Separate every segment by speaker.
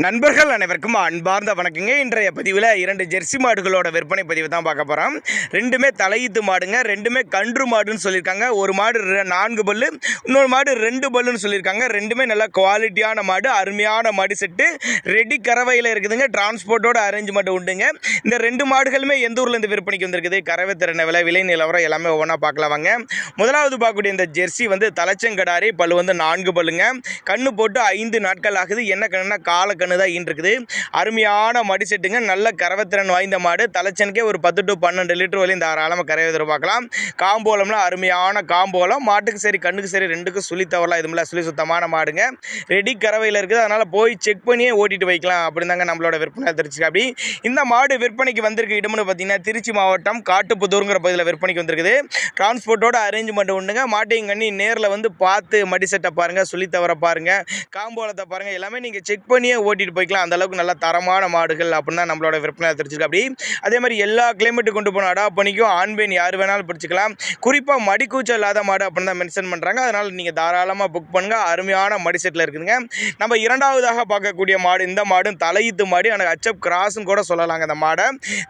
Speaker 1: நண்பர்கள் அனைவருக்கும் அன்பார்ந்த வணக்கங்க. இன்றைய பதிவில் 2 ஜெர்சி மாடுகளோட விற்பனை பதிவு தான் பார்க்க போகிறோம். ரெண்டுமே தலையீத்து மாடுங்க, ரெண்டுமே கன்று மாடுன்னு சொல்லியிருக்காங்க. ஒரு மாடு 4 பல்லு, இன்னொரு மாடு 2 பல்லுன்னு சொல்லியிருக்காங்க. ரெண்டுமே நல்ல குவாலிட்டியான மாடு, அருமையான மாடு செட்டு, ரெடி கறவையில் இருக்குதுங்க. டிரான்ஸ்போர்ட்டோட அரேஞ்ச்மெண்ட் உண்டுங்க. இந்த 2 மாடுகளுமே எந்த ஊரில் இருந்து விற்பனைக்கு வந்திருக்குது, கறவை திறன விலை, விலை நிலவரம் எல்லாமே ஒவ்வொன்றா பார்க்கலாம் வாங்க. முதலாவது பார்க்கக்கூடிய இந்த ஜெர்சி தலைச்சங்கடாரி, பல்லு 4 பல்லுங்க, கண்ணு போட்டு 5 நாட்கள் ஆகுது. என்ன கண்ணுனா கால கண்ணு தான் இருக்குது. அருமையான மடி செட்டுங்க, நல்ல கறவைத்திறன் வாய்ந்த மாடு. தலைச்சனுக்கே ஒரு 10 to 12 லிட்டர் வரையும் தாராளமாக கறவை எதிர்பார்க்கலாம். காம்போலம்லாம் அருமையான காம்போலம், மாட்டுக்கு சரி கண்ணுக்கு சரி ரெண்டுக்கும் சுழி தவறலாம் இதுமில்ல, சுழி சுத்தமான மாடுங்க. ரெடி கறவையில் இருக்குது, அதனால் போய் செக் பண்ணியே ஓட்டிட்டு வைக்கலாம் அப்படின்னு தாங்க நம்மளோட விற்பனை தெரிஞ்சுக்க. அப்படி இந்த மாடு விற்பனைக்கு வந்திருக்க இடம்னு பார்த்தீங்கன்னா திருச்சி மாவட்டம் காட்டுப்புதூருங்கிற பகுதியில் விற்பனைக்கு வந்திருக்குது. டிரான்ஸ்போர்ட்டோட அரேஞ்ச்மெண்ட் உண்டுங்க. மாட்டையும் கண்ணி நேரில் பார்த்து மடி செட்டை பாருங்கள், சுழி தவற பாருங்கள், காம்போலத்தை பாருங்கள், எல்லாமே நீங்கள் செக் பண்ணியே ஓட்டிட்டு போய்க்கலாம். அந்த அளவுக்கு நல்ல தரமான மாடுகள் அப்படின்னு தான் நம்மளோட விற்பனை தெரிஞ்சுக்க. அப்படி அதே மாதிரி எல்லா கிளைமேட்டு கொண்டு போன அடா பண்ணிக்கும் ஆண் பெண் யார் வேணாலும் பிடிச்சிக்கலாம். குறிப்பாக மடிக்கூச்சல் இல்லாத மாடு அப்படின்னு தான் மென்ஷன் பண்ணுறாங்க. அதனால் நீங்கள் தாராளமாக புக் பண்ணுங்கள். அருமையான மடி செட்டில் இருக்குதுங்க. நம்ம இரண்டாவதாக பார்க்கக்கூடிய மாடு, இந்த மாடும் தலையீத்து மாடு, எனக்கு அச்சப் கிராஸ்ன்னு கூட சொல்லலாங்க. இந்த மாடை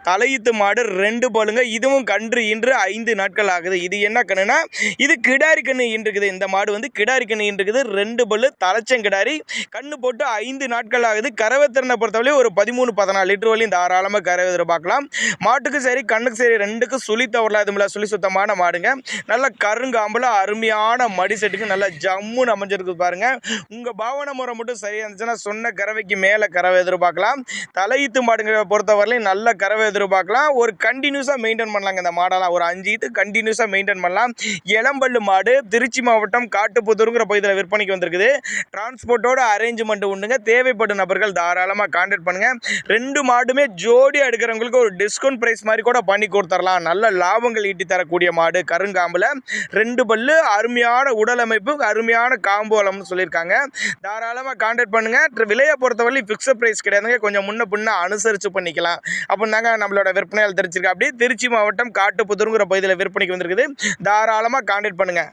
Speaker 1: தலையீத்து மாடு 2 பல்லுங்க, இதுவும் கன்று இன்று 5 நாட்கள் ஆகுது. இது என்ன கண்ணுனா இது கிடாரி கண்ணு இருக்குது. இந்த மாடு கிடாரி கண்ணு இருக்குது, 2 பல்லு, தலைச்சங்கிடாரி, கண்ணு போட்டு 5 நாட்கள் ஆகுது. கறவைத்திறனை பொறுத்தவரை ஒரு 13-14 லிட்டர் வரையும் தாராளமாக கறவை எதிர்பார்க்கலாம். மாட்டுக்கு சரி கண்ணுக்கு சரி ரெண்டுக்கும் சுழி தவறலாம் இதுமில்ல, சுழி சுத்தமான மாடுங்க. நல்ல கருங்காம்பில் அருமையான மடி செட்டுக்கு நல்ல ஜம்முன்னு அமைஞ்சிருக்கு பாருங்க. உங்கள் பாவனை முறை மட்டும் சரியாக இருந்துச்சுன்னா சொன்ன கறவைக்கு மேலே கறவை எதிர்பார்க்கலாம். தலையீத்து மாடுங்கிற பொறுத்தவரையிலையும் நல்ல கறவை எதிர்பார்க்கலாம். ஒரு கண்டினியூஸாக மெயின்டைன் பண்ணலாங்க. இந்த மாடெல்லாம் ஒரு 5 ஈத்து கண்டினியூஸாக மெயின்டைன் பண்ணலாம். இளம்பல்லு மாடு, திருச்சி மாவட்டம் காட்டுப்புதூருங்கிற பகுதியில் விற்பனைக்கு வந்திருக்குது. டிரான்ஸ்போர்ட்டோட அரேஞ்ச்மெண்ட் உண்டுங்க. தேவைப்படும் நபர்கள் தாராளமாக கான்டாக்ட் பண்ணுங்க. 2 மாடுமே ஜோடியாக எடுக்கிறவங்களுக்கு ஒரு டிஸ்கவுண்ட் பிரைஸ் மாதிரி கூட பண்ணி கொடுத்துடலாம். நல்ல லாபங்கள் ஈட்டி தரக்கூடிய மாடு, கருங்காம்பில் 2 பல்லு, அருமையான உடல் அமைப்பு, அருமையான காம்போலம்னு சொல்லியிருக்காங்க. தாராளமாக கான்டாக்ட் பண்ணுங்க. விலையை பொறுத்தவரை ஃபிக்ஸட் பிரைஸ் கிடையாதுங்க, கொஞ்சம் முன்ன பின்ன அனுசரித்து பண்ணிக்கலாம் அப்படின்னு தாங்க நம்மளோட விற்பனையால் தெரிஞ்சிருக்கு. அப்படியே திருச்சி மாவட்டம் காட்டுப்புதூருங்கிற பகுதியில் விற்பனைக்கு வந்திருக்குது. தாராளமாக கான்டாக்ட் பண்ணுங்க.